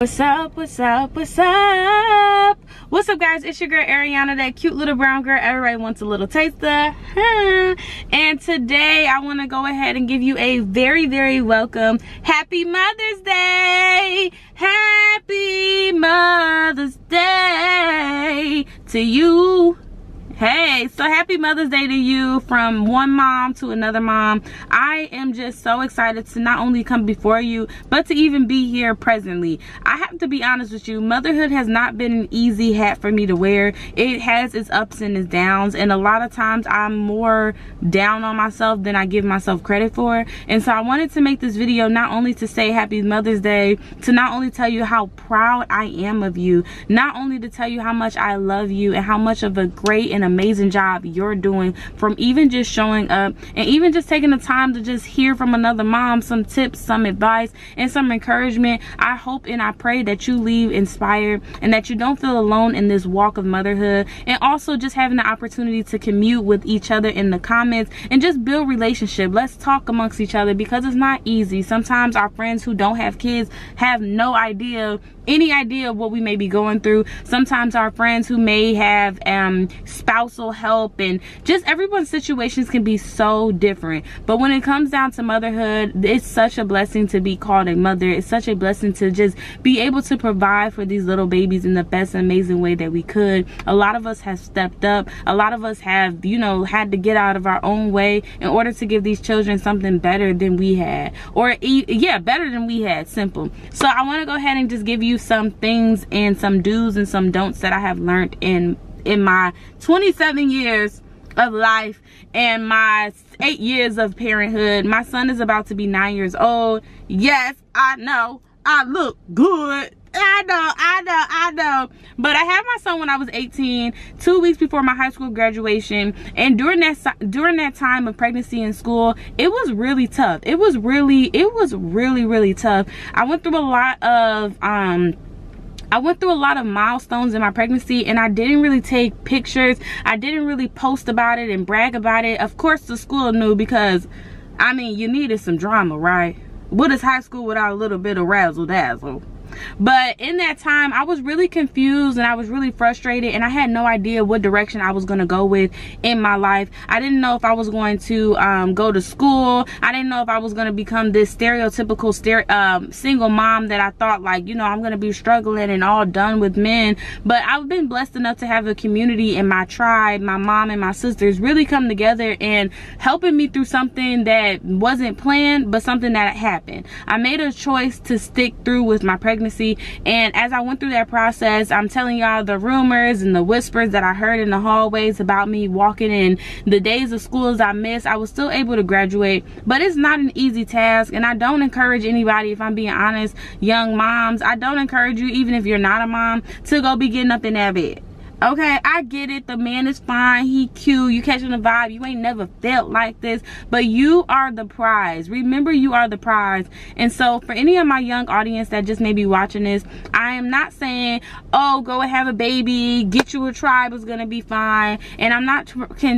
What's up, what's up, what's up? What's up, guys? It's your girl Ariana, that cute little brown girl everybody wants a little taster. And today I want to go ahead and give you a very welcome happy Mother's Day. Happy Mother's Day to you. Hey, so happy Mother's Day to you from one mom to another mom. I am just so excited to not only come before you, but to even be here presently. I have to be honest with you, motherhood has not been an easy hat for me to wear. It has its ups and its downs, and a lot of times I'm more down on myself than I give myself credit for. And so I wanted to make this video not only to say happy Mother's Day, to not only tell you how proud I am of you, not only to tell you how much I love you and how much of a great and amazing job you're doing from even just showing up and even just taking the time to just hear from another mom some tips, some advice, and some encouragement. I hope and I pray that you leave inspired and that you don't feel alone in this walk of motherhood, and also just having the opportunity to commute with each other in the comments and just build relationship. Let's talk amongst each other, because it's not easy. Sometimes our friends who don't have kids have no idea, any idea of what we may be going through. Sometimes our friends who may have spousal help, and just everyone's situations can be so different. But when it comes down to motherhood, it's such a blessing to be called a mother. It's such a blessing to just be able to provide for these little babies in the best amazing way that we could. A lot of us have stepped up. A lot of us have, you know, had to get out of our own way in order to give these children something better than we had, or yeah, better than we had. Simple. So I want to go ahead and just give you some things and some do's and some don'ts that I have learned in my 27 years of life and my 8 years of parenthood. My son is about to be 9 years old. Yes, I know I look good. I know. But I had my son when I was 18, 2 weeks before my high school graduation. And during that time of pregnancy and school, it was really tough. It was really tough. I went through a lot of milestones in my pregnancy, and I didn't really take pictures. I didn't really post about it and brag about it. Of course, the school knew, because, I mean, you needed some drama, right? What is high school without a little bit of razzle dazzle? But in that time, I was really confused and I was really frustrated, and I had no idea what direction I was going to go with in my life. I didn't know if I was going to go to school. I didn't know if I was going to become this stereotypical single mom that I thought, like, you know, I'm going to be struggling and all done with men. But I've been blessed enough to have a community in my tribe, my mom and my sisters, really come together and helping me through something that wasn't planned, but something that happened. I made a choice to stick through with my pregnancy. And as I went through that process, I'm telling y'all the rumors and the whispers that I heard in the hallways about me walking in the days of schools I missed, I was still able to graduate. But it's not an easy task, and I don't encourage anybody, if I'm being honest, young moms, I don't encourage you, even if you're not a mom, to go be getting up in that bed. Okay, I get it. The man is fine. He cute. You catching the vibe. You ain't never felt like this. But you are the prize. Remember, you are the prize. And so for any of my young audience that just may be watching this, I am not saying, oh, go and have a baby, get you a tribe, is going to be fine. And I'm not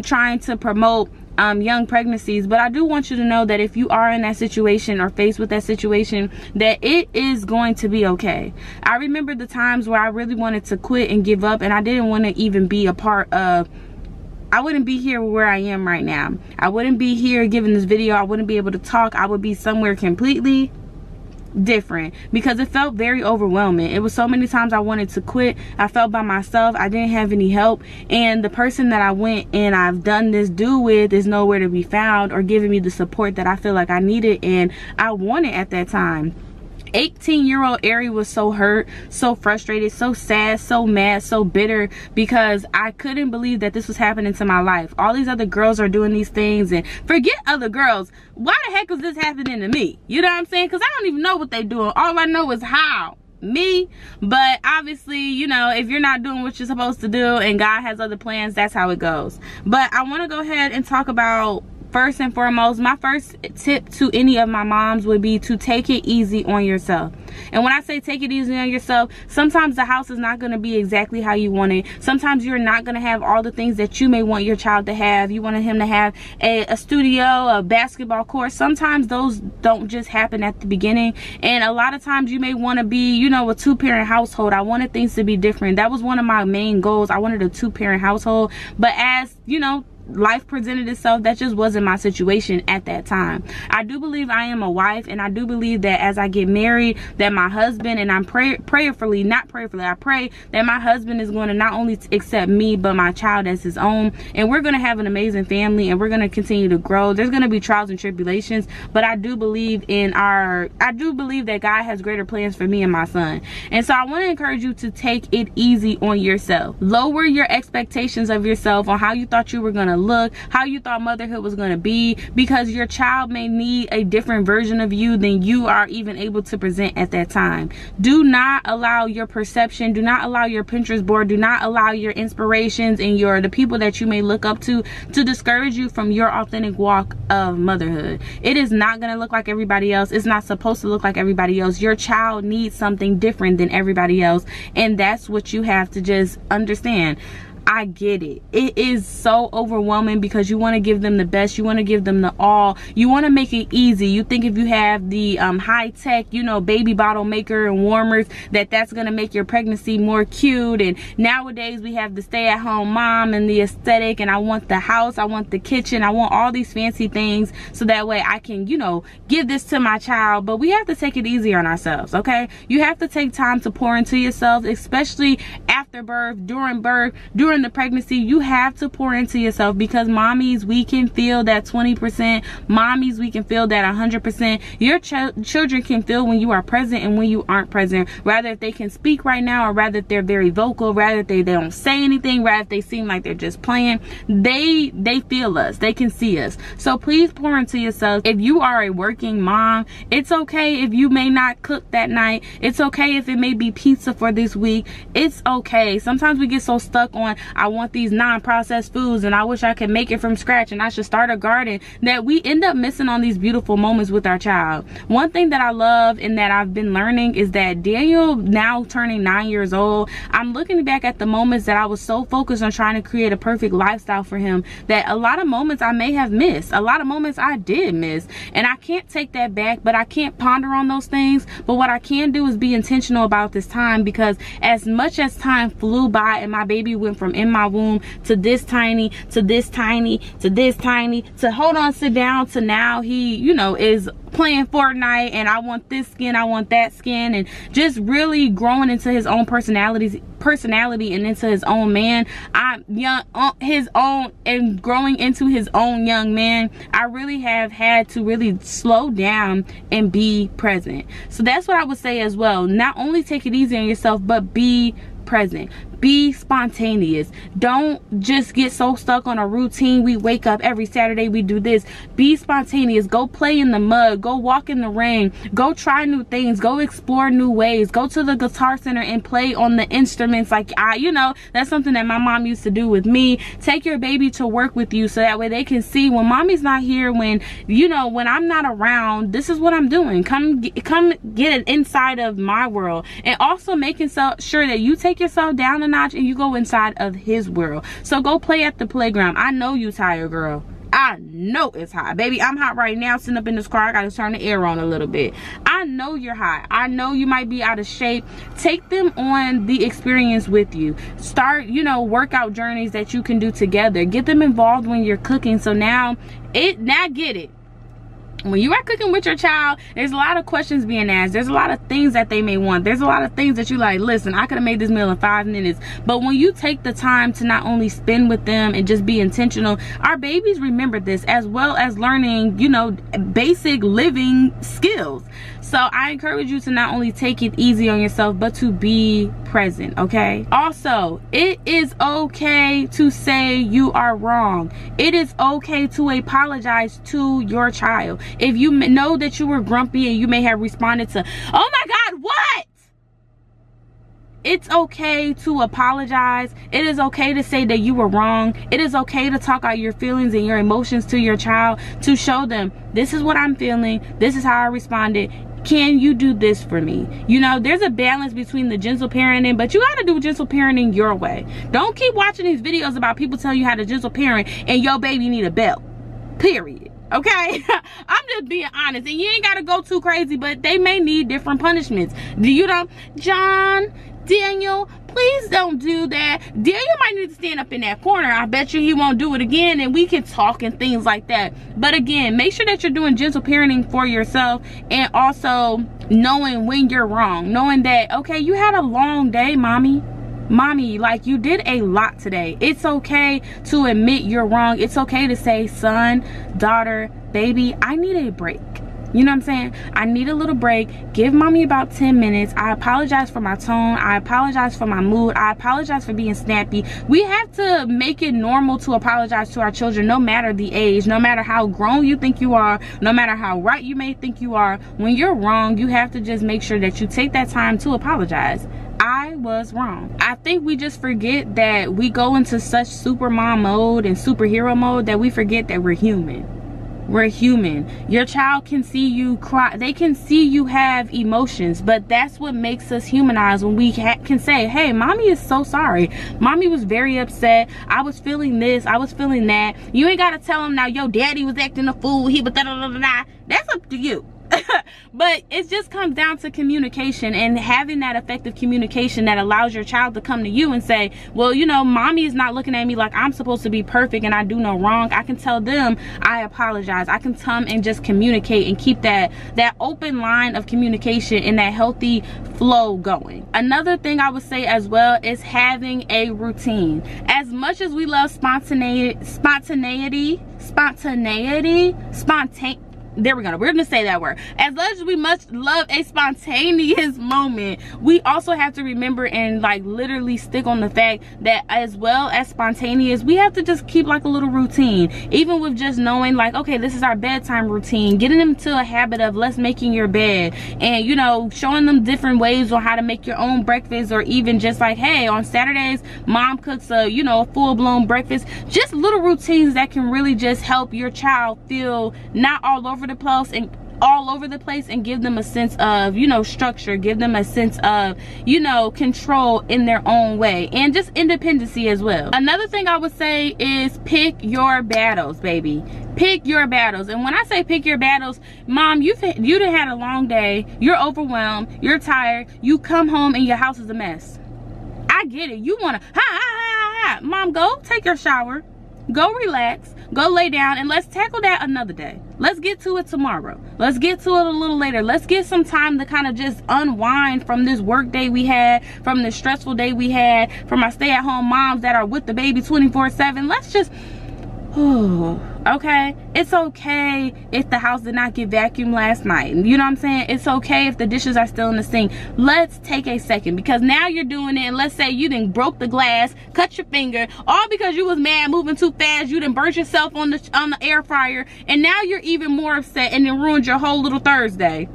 trying to promote young pregnancies, but I do want you to know that if you are in that situation or faced with that situation, that it is going to be okay. I remember the times where I really wanted to quit and give up, and I didn't want to even be a part of, I wouldn't be here where I am right now. I wouldn't be here giving this video. I wouldn't be able to talk. I would be somewhere completely different, because it felt very overwhelming. It was so many times I wanted to quit. I felt by myself. I didn't have any help, and the person that I went and I've done this do with is nowhere to be found or giving me the support that I feel like I needed and I wanted at that time. 18-year-old Airi was so hurt, so frustrated, so sad, so mad, so bitter, because I couldn't believe that this was happening to my life. All these other girls are doing these things, and forget other girls. Why the heck is this happening to me? You know what I'm saying? Because I don't even know what they're doing. All I know is how. Me. But obviously, you know, if you're not doing what you're supposed to do and God has other plans, that's how it goes. But I want to go ahead and talk about first and foremost, my first tip to any of my moms would be to take it easy on yourself. And when I say take it easy on yourself, sometimes the house is not going to be exactly how you want it. Sometimes you're not going to have all the things that you may want your child to have. You wanted him to have a studio, a basketball court. Sometimes those don't just happen at the beginning. And a lot of times you may want to be, you know, a two-parent household. I wanted things to be different. That was one of my main goals. I wanted a two-parent household. But as, you know, life presented itself, that just wasn't my situation at that time. I do believe I am a wife, and I do believe that as I get married, that my husband, and I'm prayerfully, I pray that my husband is going to not only accept me but my child as his own, and we're going to have an amazing family, and we're going to continue to grow. There's going to be trials and tribulations, but I do believe that God has greater plans for me and my son. And so I want to encourage you to take it easy on yourself. Lower your expectations of yourself on how you thought you were going to look, how you thought motherhood was going to be, because your child may need a different version of you than you are even able to present at that time. Do not allow your perception, do not allow your Pinterest board, do not allow your inspirations and the people that you may look up to discourage you from your authentic walk of motherhood. It is not going to look like everybody else. It's not supposed to look like everybody else. Your child needs something different than everybody else, and that's what you have to just understand. I get it. It is so overwhelming because you want to give them the best. You want to give them the all. You want to make it easy. You think if you have the high-tech, you know, baby bottle maker and warmers, that's going to make your pregnancy more cute. And nowadays we have the stay-at-home mom and the aesthetic, and I want the house, I want the kitchen, I want all these fancy things so that way I can, you know, give this to my child. But we have to take it easy on ourselves, okay? You have to take time to pour into yourself, especially after birth, during the pregnancy. You have to pour into yourself, because mommies, we can feel that 20%. Mommies, we can feel that 100%. Your children can feel when you are present and when you aren't present, rather if they can speak right now, or rather if they're very vocal, rather if they don't say anything, rather if they seem like they're just playing. They feel us. They can see us. So please pour into yourself. If you are a working mom, it's okay if you may not cook that night. It's okay if it may be pizza for this week. It's okay. Sometimes we get so stuck on, I want these non-processed foods and I wish I could make it from scratch and I should start a garden, that we end up missing on these beautiful moments with our child. One thing that I love and that I've been learning is that Daniel, now turning 9 years old, I'm looking back at the moments that I was so focused on trying to create a perfect lifestyle for him, that a lot of moments I may have missed. A lot of moments I did miss, and I can't take that back, but I can't ponder on those things. But what I can do is be intentional about this time, because as much as time flew by and my baby went from in my womb to this tiny, to this tiny, to this tiny, to hold on, sit down, to now he, you know, is playing Fortnite and I want this skin, I want that skin, and just really growing into his own personality and into his own man. And growing into his own young man, I really have had to really slow down and be present. So that's what I would say as well. Not only take it easy on yourself, but be present. Be spontaneous. Don't just get so stuck on a routine. We wake up every Saturday, we do this. Be spontaneous. Go play in the mud. Go walk in the rain. Go try new things. Go explore new ways. Go to the guitar center and play on the instruments. Like that's something that my mom used to do with me. Take your baby to work with you so that way they can see when mommy's not here, when I'm not around, this is what I'm doing. Come get an inside of my world. And also making sure that you take yourself down a notch and you go inside of his world. So go play at the playground. I know you tired, girl. I know it's hot, baby. I'm hot right now, sitting up in this car. I gotta turn the air on a little bit. I know you're hot. I know you might be out of shape. Take them on the experience with you. Start, workout journeys that you can do together. Get them involved when you're cooking. So now get it. When you are cooking with your child, there's a lot of questions being asked. There's a lot of things that they may want. There's a lot of things that you like, listen, I could have made this meal in 5 minutes. But when you take the time to not only spend with them and just be intentional, our babies remember this, as well as learning, basic living skills. So I encourage you to not only take it easy on yourself, but to be present, okay? Also, it is okay to say you are wrong. It is okay to apologize to your child. If you know that you were grumpy and you may have responded to, oh my God, what? it's okay to apologize. It is okay to say that you were wrong. It is okay to talk out your feelings and your emotions to your child, to show them, this is what I'm feeling, this is how I responded, can you do this for me? You know, there's a balance between the gentle parenting, but you got to do gentle parenting your way. Don't keep watching these videos about people telling you how to gentle parent and your baby need a belt, period. Okay? I'm just being honest, and you ain't got to go too crazy, but they may need different punishments. Do you know, John, Daniel, please don't do that. Daniel might need to stand up in that corner. I bet you he won't do it again, and we can talk and things like that. But again, make sure that you're doing gentle parenting for yourself, and also knowing when you're wrong, knowing that, okay, you had a long day, mommy, like you did a lot today. It's okay to admit you're wrong. It's okay to say, son, daughter, baby, I need a break. You know what I'm saying? I need a little break. Give mommy about 10 minutes. I apologize for my tone. I apologize for my mood. I apologize for being snappy. We have to make it normal to apologize to our children, no matter the age, no matter how grown you think you are, no matter how right you may think you are. When you're wrong, you have to just make sure that you take that time to apologize. I was wrong. I think we just forget that we go into such super mom mode and superhero mode that we forget that we're human. We're human. Your child can see you cry. They can see you have emotions, but that's what makes us humanized, when we can say, hey, mommy is so sorry. Mommy was very upset. I was feeling this. I was feeling that. You ain't got to tell them now, your daddy was acting a fool. He was da-da-da-da-da. That's up to you. But it just comes down to communication, and having that effective communication that allows your child to come to you and say, well, you know, mommy is not looking at me like I'm supposed to be perfect and I do no wrong. I can tell them I apologize. I can come and just communicate and keep that open line of communication and that healthy flow going. Another thing I would say as well is having a routine. As much as we love there we go, we're gonna say that word. As much as we must love a spontaneous moment, we also have to remember and like literally stick on the fact that as well as spontaneous, we have to just keep like a little routine. Even with just knowing like, okay, this is our bedtime routine, getting them to a habit of let's making your bed, and you know, showing them different ways on how to make your own breakfast, or even just like, hey, on Saturdays mom cooks a, you know, a full-blown breakfast. Just little routines that can really just help your child feel not all over the place and give them a sense of, you know, structure, give them a sense of, you know, control in their own way, and just independency as well. Another thing I would say is pick your battles, baby. Pick your battles. And when I say pick your battles, mom, you done had a long day, you're overwhelmed, you're tired, you come home and your house is a mess. I get it. You want to mom, go take your shower, go relax, go lay down, and let's tackle that another day. Let's get to it tomorrow. Let's get to it a little later. Let's get some time to kind of just unwind from this work day we had, from this stressful day we had, from our stay-at-home moms that are with the baby 24/7. Let's just, okay? It's okay if the house did not get vacuumed last night. You know what I'm saying? It's okay if the dishes are still in the sink. Let's take a second, because now you're doing it, and let's say you done broke the glass, cut your finger, all because you was mad moving too fast. You done burnt yourself on the air fryer, and now you're even more upset, and then ruined your whole little Thursday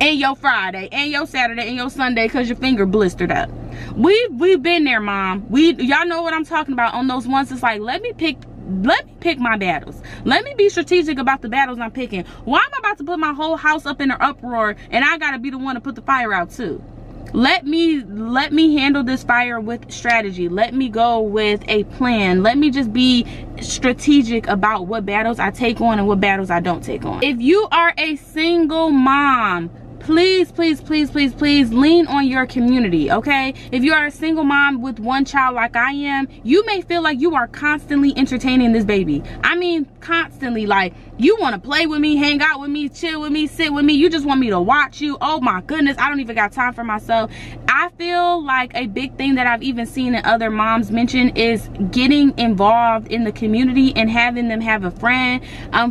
and your Friday and your Saturday and your Sunday because your finger blistered up. We've been there, mom. Y'all know what I'm talking about. On those ones, it's like, let me pick my battles. Let me be strategic about the battles I'm picking. Why am I about to put my whole house up in an uproar and I gotta be the one to put the fire out too? Let me handle this fire with strategy. Let me go with a plan. Let me just be strategic about what battles I take on and what battles I don't take on. If you are a single mom, please lean on your community, okay? If you are a single mom with one child like I am, you may feel like you are constantly entertaining this baby. I mean, constantly. Like, you want to play with me, hang out with me, chill with me, sit with me. You just want me to watch you. Oh my goodness, I don't even got time for myself. I feel like a big thing that I've even seen in other moms mention is getting involved in the community and having them have a friend.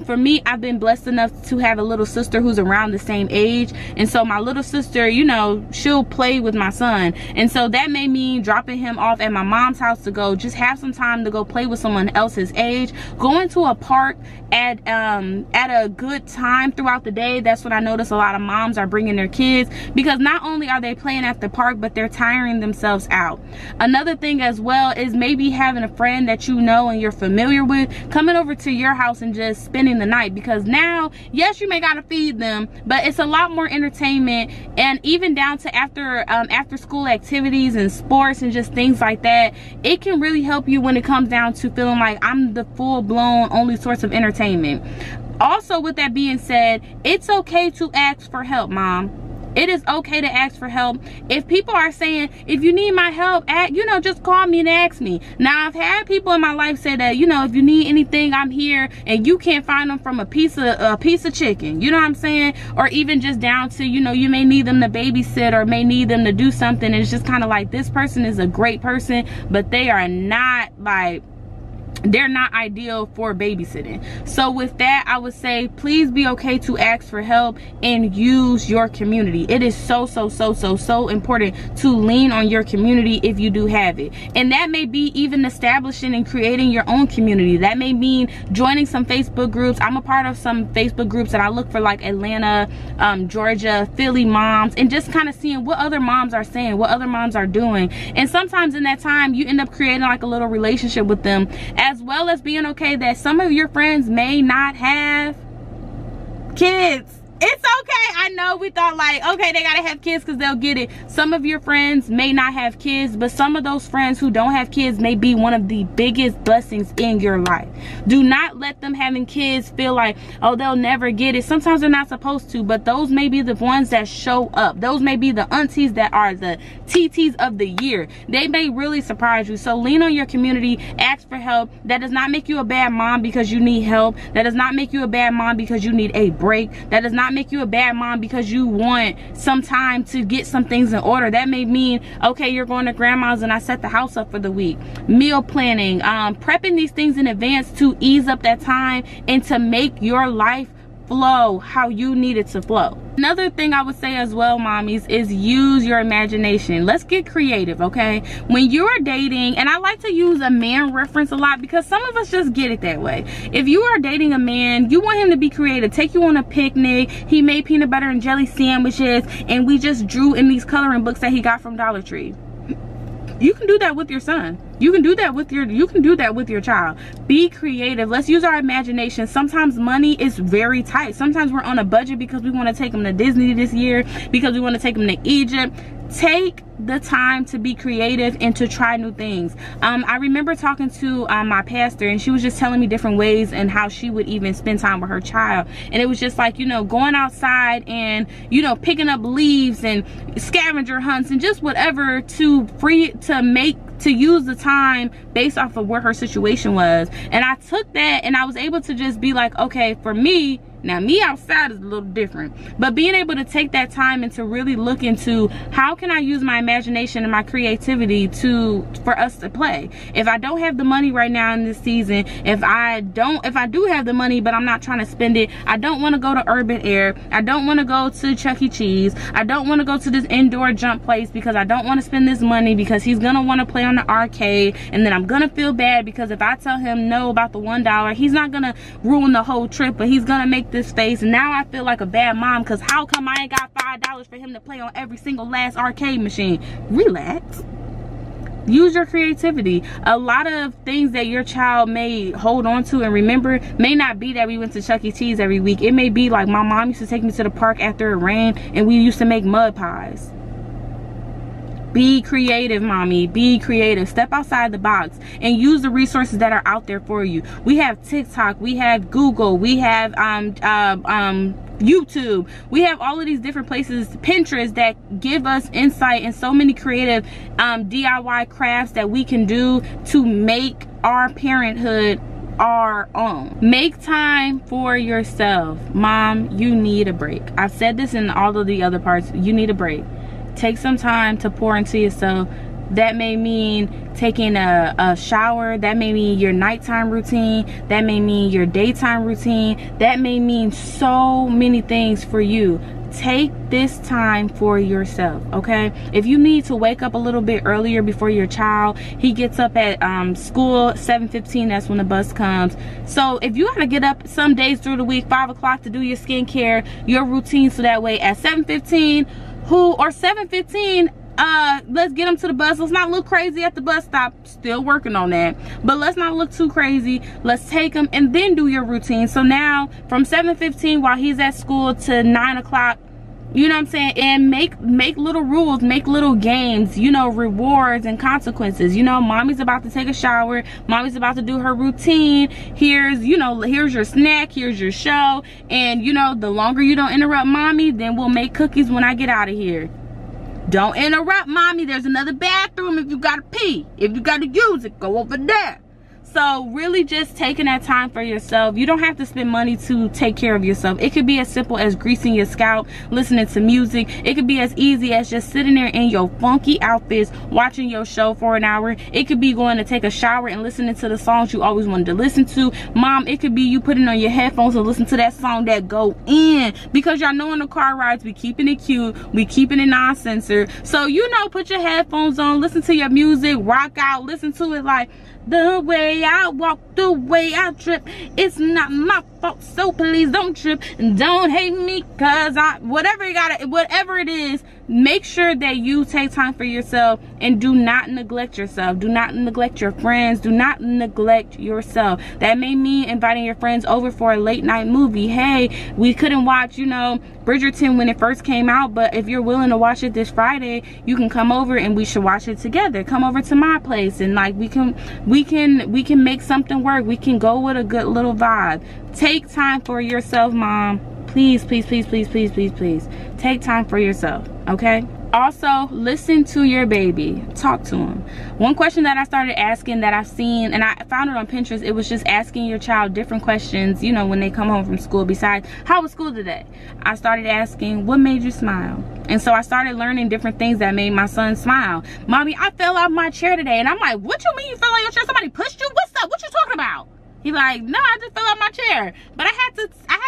For me, I've been blessed enough to have a little sister who's around the same age, and And so my little sister, you know, she'll play with my son. And so that may mean dropping him off at my mom's house to go just have some time to go play with someone else's age, going to a park at a good time throughout the day. That's what I notice a lot of moms are bringing their kids, because not only are they playing at the park, but they're tiring themselves out. Another thing as well is maybe having a friend that you know and you're familiar with coming over to your house and just spending the night, because now, yes, you may gotta feed them, but it's a lot more entertainment, and even down to after school activities and sports and just things like that. It can really help you when it comes down to feeling like I'm the full-blown only source of entertainment. Also, with that being said, it's okay to ask for help, mom. It is okay to ask for help. If people are saying, if you need my help, you know, just call me and ask me. Now, I've had people in my life say that, you know, if you need anything, I'm here, and you can't find them from a piece of chicken. You know what I'm saying? Or even just down to, you know, you may need them to babysit or may need them to do something. And it's just kind of like, this person is a great person, but they are not like, they're not ideal for babysitting. So with that, I would say please be okay to ask for help and use your community. It is so important to lean on your community if you do have it. And that may be even establishing and creating your own community. That may mean joining some Facebook groups. I'm a part of some Facebook groups that I look for, like Atlanta, Georgia, Philly moms, and just kind of seeing what other moms are saying, what other moms are doing. And sometimes in that time, you end up creating like a little relationship with them, as well as being okay that some of your friends may not have kids. It's okay. I know we thought like, okay, they gotta have kids because they'll get it. Some of your friends may not have kids, but some of those friends who don't have kids may be one of the biggest blessings in your life. Do not let them having kids feel like, oh, they'll never get it. Sometimes they're not supposed to, but those may be the ones that show up. Those may be the aunties that are the TTs of the year. They may really surprise you. So lean on your community, ask for help. That does not make you a bad mom because you need help. That does not make you a bad mom because you need a break. That does not make you a bad mom because you want some time to get some things in order. That may mean, okay, you're going to grandma's and I set the house up for the week. Meal planning, prepping these things in advance to ease up that time and to make your life flow how you need it to flow. Another thing I would say as well, mommies, is use your imagination. Let's get creative, okay? When you're dating, and I like to use a man reference a lot because some of us just get it that way. If you are dating a man, you want him to be creative, take you on a picnic, he made peanut butter and jelly sandwiches, and we just drew in these coloring books that he got from Dollar Tree. You can do that with your son. You can do that with your child. Be creative. Let's use our imagination. Sometimes money is very tight. Sometimes we're on a budget because we want to take them to Disney this year, because we want to take them to Egypt. Take the time to be creative and to try new things. I remember talking to my pastor, and she was just telling me different ways and how she would even spend time with her child. And it was just like, you know, going outside and, you know, picking up leaves and scavenger hunts and just whatever to use the time based off of where her situation was. And I took that and I was able to just be like, okay, for me, now me outside is a little different, but being able to take that time and to really look into how can I use my imagination and my creativity for us to play. If I don't have the money right now in this season, if I do have the money but I'm not trying to spend it, I don't want to go to Urban Air, I don't want to go to Chuck E. Cheese, I don't want to go to this indoor jump place because I don't want to spend this money because he's gonna want to play on the arcade, and then I'm gonna feel bad because if I tell him no about the $1, he's not gonna ruin the whole trip, but he's gonna make this face. And now I feel like a bad mom because how come I ain't got $5 for him to play on every single last arcade machine? Relax. Use your creativity. A lot of things that your child may hold on to and remember may not be that we went to Chuck E. Cheese every week. It may be like my mom used to take me to the park after it rained and we used to make mud pies. Be creative, mommy. Be creative. Step outside the box and use the resources that are out there for you. We have TikTok, we have Google, we have YouTube, we have all of these different places, Pinterest, that give us insight and so many creative DIY crafts that we can do to make our parenthood our own. Make time for yourself. Mom, you need a break. I've said this in all of the other parts. You need a break. Take some time to pour into yourself. That may mean taking a shower. That may mean your nighttime routine. That may mean your daytime routine. That may mean so many things for you. take this time for yourself, okay? If you need to wake up a little bit earlier before your child, he gets up at school 7:15, that's when the bus comes. So if you gotta get up some days through the week 5 o'clock to do your skincare, your routine, so that way at 7:15 or 7:15, let's get them to the bus. Let's not look crazy at the bus stop. Still working on that, but let's not look too crazy. Let's take them and then do your routine. So now from 7:15 while he's at school to 9 o'clock, you know what I'm saying, and make little rules, make little games, you know, rewards and consequences. You know, mommy's about to take a shower, mommy's about to do her routine, here's your snack, here's your show, and you know, the longer you don't interrupt mommy, then we'll make cookies when I get out of here. Don't interrupt mommy, there's another bathroom if you gotta pee. If you gotta use it, go over there. So really just taking that time for yourself. You don't have to spend money to take care of yourself. It could be as simple as greasing your scalp, listening to music. It could be as easy as just sitting there in your funky outfits, watching your show for an hour. It could be going to take a shower and listening to the songs you always wanted to listen to. Mom, it could be you putting on your headphones and listen to that song that go in. Because y'all know in the car rides, we keeping it cute, we keeping it non-censored. So, you know, put your headphones on, listen to your music, rock out, listen to it like, the way I walk, the way I trip, it's not my fault, so please don't trip and don't hate me, cause whatever it is, make sure that you take time for yourself and do not neglect yourself. Do not neglect your friends. Do not neglect yourself. That may mean inviting your friends over for a late night movie. Hey, we couldn't watch, you know, Bridgerton when it first came out, but if you're willing to watch it this Friday, you can come over and we should watch it together. Come over to my place and like we can make something work. We can go with a good little vibe. Take time for yourself, mom. Please, please, please, please, please, please, please. Take time for yourself, okay? Also, listen to your baby. Talk to him. One question that I started asking that I've seen, and I found it on Pinterest, it was just asking your child different questions, you know, when they come home from school. Besides, how was school today? I started asking, what made you smile? And so I started learning different things that made my son smile. Mommy, I fell out my chair today. And I'm like, what you mean you fell out your chair? Somebody pushed you? What's up? What you talking about? He like, no, I just fell out my chair. But I had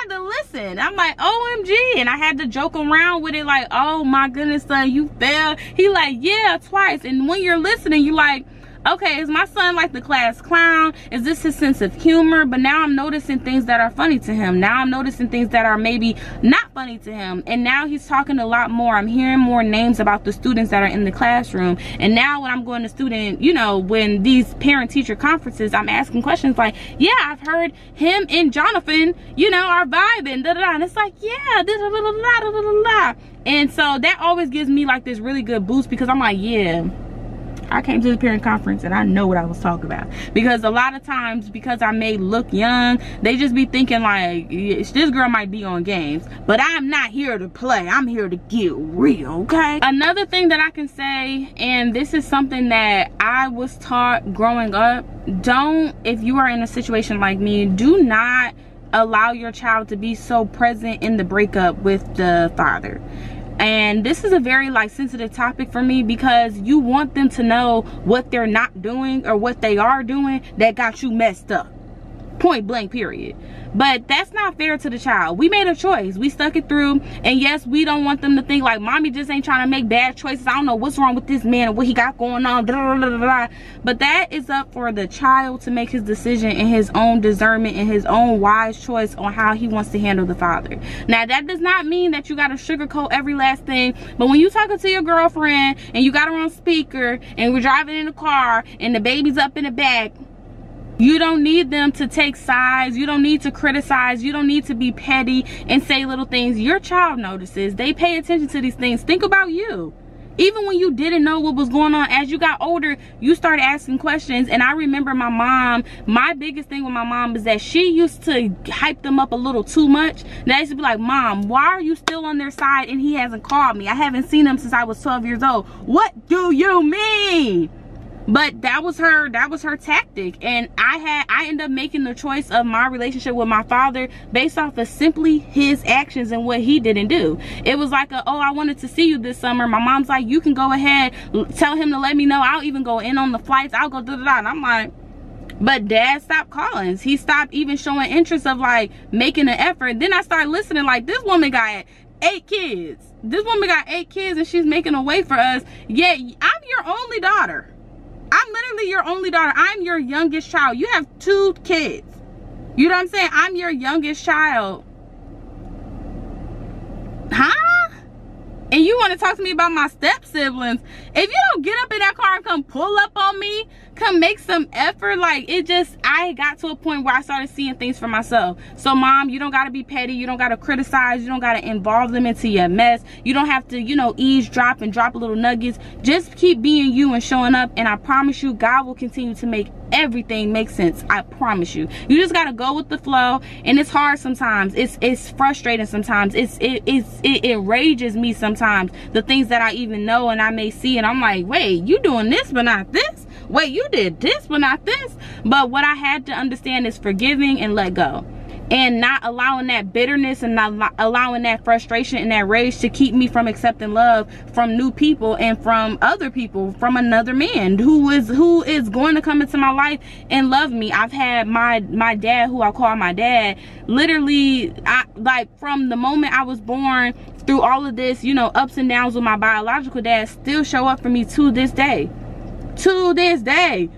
to listen. I'm like, OMG. And I had to joke around with it like, oh my goodness, son, you fell. He like, yeah, twice. And when you're listening, you like, okay, is my son like the class clown? Is this his sense of humor? But now I'm noticing things that are funny to him. Now I'm noticing things that are maybe not funny to him. And now he's talking a lot more. I'm hearing more names about the students that are in the classroom. And now when I'm going to student, you know, when these parent-teacher conferences, I'm asking questions like, yeah, I've heard him and Jonathan, you know, are vibing, da-da-da. And it's like, yeah, da-da-da-da-da-da-da. And so that always gives me like this really good boost because I'm like, yeah, I came to the parent conference and I know what I was talking about. Because a lot of times, because I may look young, they just be thinking like, this girl might be on games. But I'm not here to play. I'm here to get real, okay? Another thing that I can say, and this is something that I was taught growing up, if you are in a situation like me, do not allow your child to be so present in the breakup with the father. And this is a very like sensitive topic for me because you want them to know what they're not doing or what they are doing that got you messed up. Point blank, period. But that's not fair to the child. We made a choice. We stuck it through. And yes, we don't want them to think like mommy just ain't trying to make bad choices. I don't know what's wrong with this man and what he got going on. Blah, blah, blah, blah. But that is up for the child to make his decision and his own discernment and his own wise choice on how he wants to handle the father. Now, that does not mean that you got to sugarcoat every last thing. But when you talking to your girlfriend and you got her on speaker and we're driving in the car and the baby's up in the back, you don't need them to take sides. You don't need to criticize. You don't need to be petty and say little things. Your child notices. They pay attention to these things. Think about you. Even when you didn't know what was going on, as you got older, you started asking questions. And I remember my mom, my biggest thing with my mom is that she used to hype them up a little too much. And I used to be like, Mom, why are you still on their side and he hasn't called me? I haven't seen him since I was 12 years old. What do you mean? But that was her tactic. And I ended up making the choice of my relationship with my father based off of simply his actions and what he didn't do. It was like, oh, I wanted to see you this summer. My mom's like, you can go ahead, tell him to let me know. I'll even go in on the flights. I'll go da-da-da. And I'm like, but dad stopped calling. He stopped even showing interest of like making an effort. Then I started listening like, this woman got 8 kids. This woman got 8 kids and she's making a way for us. Yet I'm your only daughter. I'm literally your only daughter. I'm your youngest child. You have 2 kids. You know what I'm saying? I'm your youngest child. Huh? And you want to talk to me about my step siblings? If you don't get up in that car and come pull up on me, come make some effort, like, it just, I got to a point where I started seeing things for myself. So mom, you don't got to be petty. You don't got to criticize. You don't got to involve them into your mess. You don't have to, you know, eavesdrop and drop little nuggets. Just keep being you and showing up, and I promise you, God will continue to make everything make sense. I promise you. You just got to go with the flow, and it's hard sometimes. It's frustrating sometimes. It enrages me sometimes, the things that I even know and I may see, and I'm like, wait, you doing this but not this? Wait, you did this but not this? But what I had to understand is forgiving and let go, and not allowing that bitterness and not allowing that frustration and that rage to keep me from accepting love from new people and from other people, from another man who is going to come into my life and love me. I've had my dad, who I call my dad, literally, like from the moment I was born through all of this, you know, ups and downs with my biological dad, still show up for me to this day. To this day.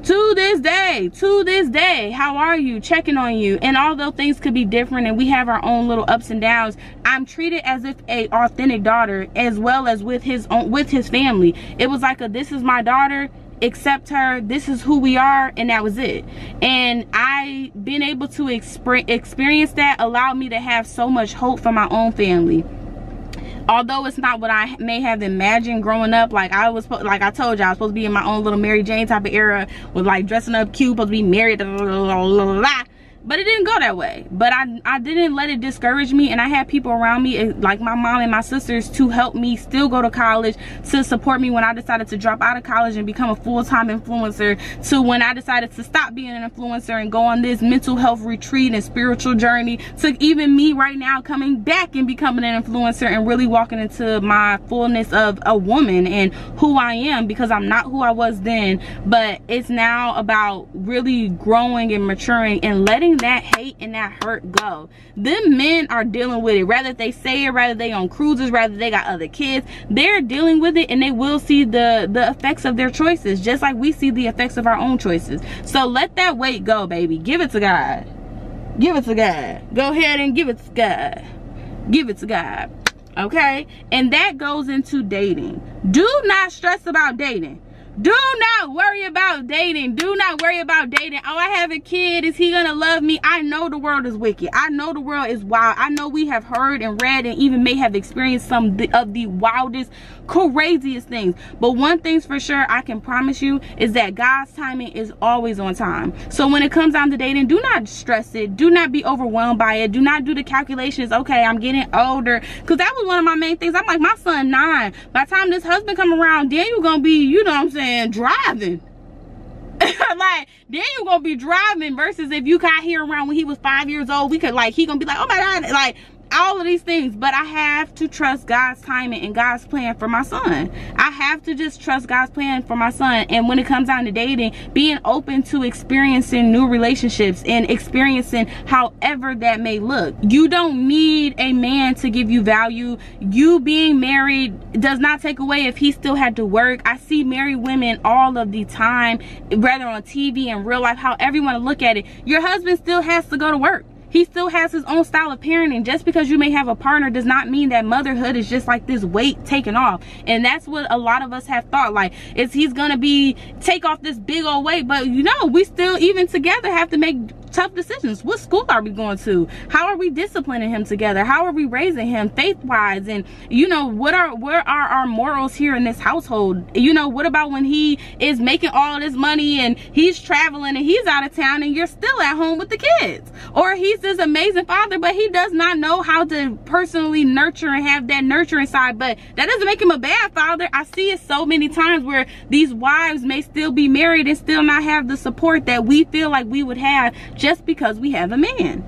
To this day, to this day, how are you? Checking on you. And although things could be different and we have our own little ups and downs, I'm treated as if a authentic daughter, as well as with his family. It was like this is my daughter, accept her, this is who we are, and that was it. And I being able to experience that allowed me to have so much hope for my own family. Although it's not what I may have imagined growing up. Like I told you, I was supposed to be in my own little Mary Jane type of era with like dressing up cute, supposed to be married, blah, blah, blah, blah, blah. But it didn't go that way. But I didn't let it discourage me, and I had people around me, like my mom and my sisters, to help me still go to college, to support me when I decided to drop out of college and become a full-time influencer, to when I decided to stop being an influencer and go on this mental health retreat and spiritual journey, to even me right now coming back and becoming an influencer and really walking into my fullness of a woman and who I am, because I'm not who I was then. But it's now about really growing and maturing and letting that hate and that hurt go. Them men are dealing with it, rather they say it, rather they on cruises, rather they got other kids. They're dealing with it, and they will see the effects of their choices, just like we see the effects of our own choices. So let that weight go, baby. Give it to God. Give it to God. Go ahead and give it to God. Give it to God. Okay? And that goes into dating. Do not stress about dating. Do not worry about dating. Do not worry about dating. Oh, I have a kid. Is he gonna love me? I know the world is wicked. I know the world is wild. I know we have heard and read and even may have experienced some of the wildest, craziest things. But one thing's for sure, I can promise you, is that God's timing is always on time. So when it comes down to dating, do not stress it. Do not be overwhelmed by it. Do not do the calculations. Okay, I'm getting older. Because that was one of my main things. I'm like, my son 9. By the time this husband come around, Daniel gonna be, you know what I'm saying, driving. Like, Daniel gonna be driving, versus if you got here around when he was 5 years old, we could, like, he gonna be like, oh my God, like, all of these things. But I have to trust God's timing and God's plan for my son. I have to just trust God's plan for my son. And when it comes down to dating, being open to experiencing new relationships and experiencing however that may look. You don't need a man to give you value. You being married does not take away if he still had to work. I see married women all of the time, whether on TV and real life, however you want to look at it. Your husband still has to go to work. He still has his own style of parenting. Just because you may have a partner does not mean that motherhood is just like this weight taken off. And that's what a lot of us have thought, like, is he's gonna take off this big old weight. But you know, we still, even together, have to make tough decisions. What school are we going to? How are we disciplining him together? How are we raising him faith-wise? And you know, where are our morals here in this household? You know, what about when he is making all this money and he's traveling and he's out of town and you're still at home with the kids? Or he's this amazing father, but he does not know how to personally nurture and have that nurturing side. But that doesn't make him a bad father. I see it so many times where these wives may still be married and still not have the support that we feel like we would have just because we have a man.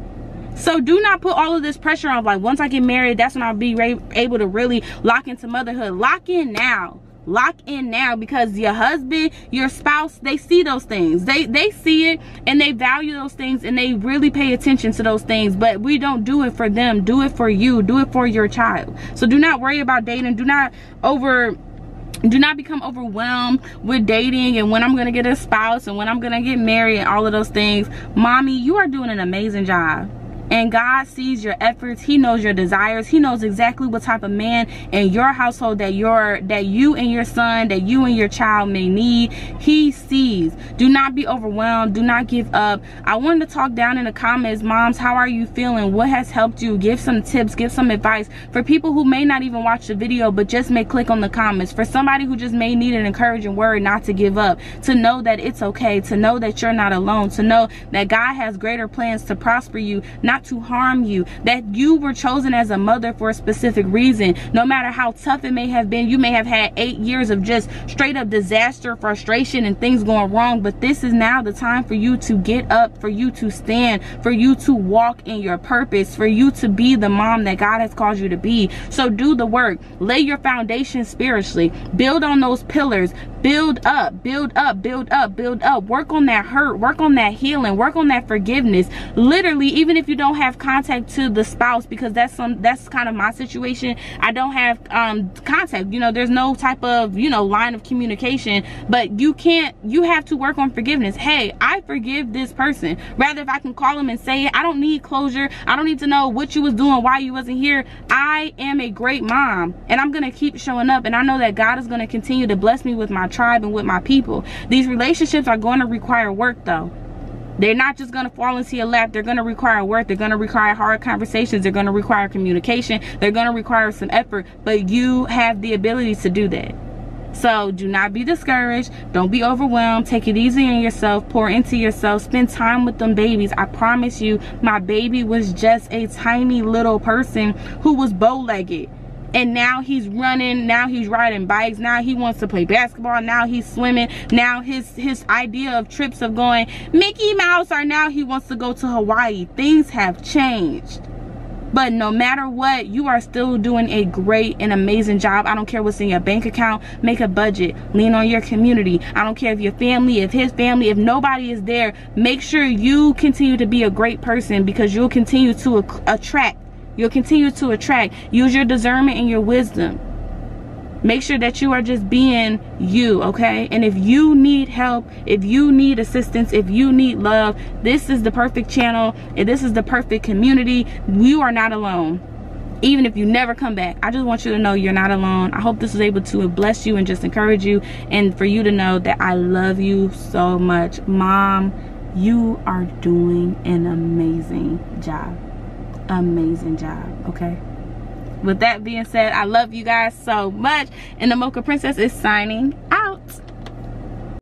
So do not put all of this pressure on, like, once I get married, that's when I'll be able to really lock into motherhood. Lock in now. Lock in now, because your husband, your spouse, they see those things. They see it, and they value those things, and they really pay attention to those things. But we don't do it for them. Do it for you. Do it for your child. So do not worry about dating. Do not become overwhelmed with dating and when I'm gonna get a spouse and when I'm gonna get married and all of those things. Mommy, you are doing an amazing job. And God sees your efforts. He knows your desires. He knows exactly what type of man in your household that you and your son, that you and your child may need. He sees. Do not be overwhelmed. Do not give up. I wanted to talk down in the comments, moms, how are you feeling? What has helped you? Give some tips, give some advice for people who may not even watch the video but just may click on the comments. For somebody who just may need an encouraging word not to give up, to know that it's okay, to know that you're not alone, to know that God has greater plans to prosper you, not to harm you, that you were chosen as a mother for a specific reason. No matter how tough it may have been, you may have had 8 years of just straight up disaster, frustration, and things going wrong, but this is now the time for you to get up, for you to stand, for you to walk in your purpose, for you to be the mom that God has called you to be. So do the work. Lay your foundation spiritually. Build on those pillars. Build up, build up, build up, build up. Work on that hurt, work on that healing, work on that forgiveness. Literally, even if you don't have contact to the spouse, because that's kind of my situation. I don't have contact, you know, there's no type of, you know, line of communication, but you have to work on forgiveness. Hey, I forgive this person. Rather, if I can call them and say it, I don't need closure. I don't need to know what you was doing, why you wasn't here. I am a great mom, and I'm gonna keep showing up, and I know that God is gonna continue to bless me with my tribe and with my people. These relationships are going to require work, though. They're not just going to fall into your lap. They're going to require work. They're going to require hard conversations. They're going to require communication. They're going to require some effort, but you have the ability to do that. So do not be discouraged. Don't be overwhelmed. Take it easy on yourself. Pour into yourself. Spend time with them babies. I promise you, my baby was just a tiny little person who was bow-legged. And now he's running, now he's riding bikes, now he wants to play basketball, now he's swimming, now his idea of trips of going Mickey Mouse are now he wants to go to Hawaii. Things have changed. But no matter what, you are still doing a great and amazing job. I don't care what's in your bank account. Make a budget. Lean on your community. I don't care if your family, if his family, if nobody is there. Make sure you continue to be a great person, because you'll continue to attract. You'll continue to attract. Use your discernment and your wisdom. Make sure that you are just being you, okay? And if you need help, if you need assistance, if you need love, this is the perfect channel, and this is the perfect community. You are not alone. Even if you never come back, I just want you to know you're not alone. I hope this was able to bless you and just encourage you, and for you to know that I love you so much. Mom, you are doing an amazing job. Amazing job, okay? With that being said, I love you guys so much, and the Mocha Princess is signing out.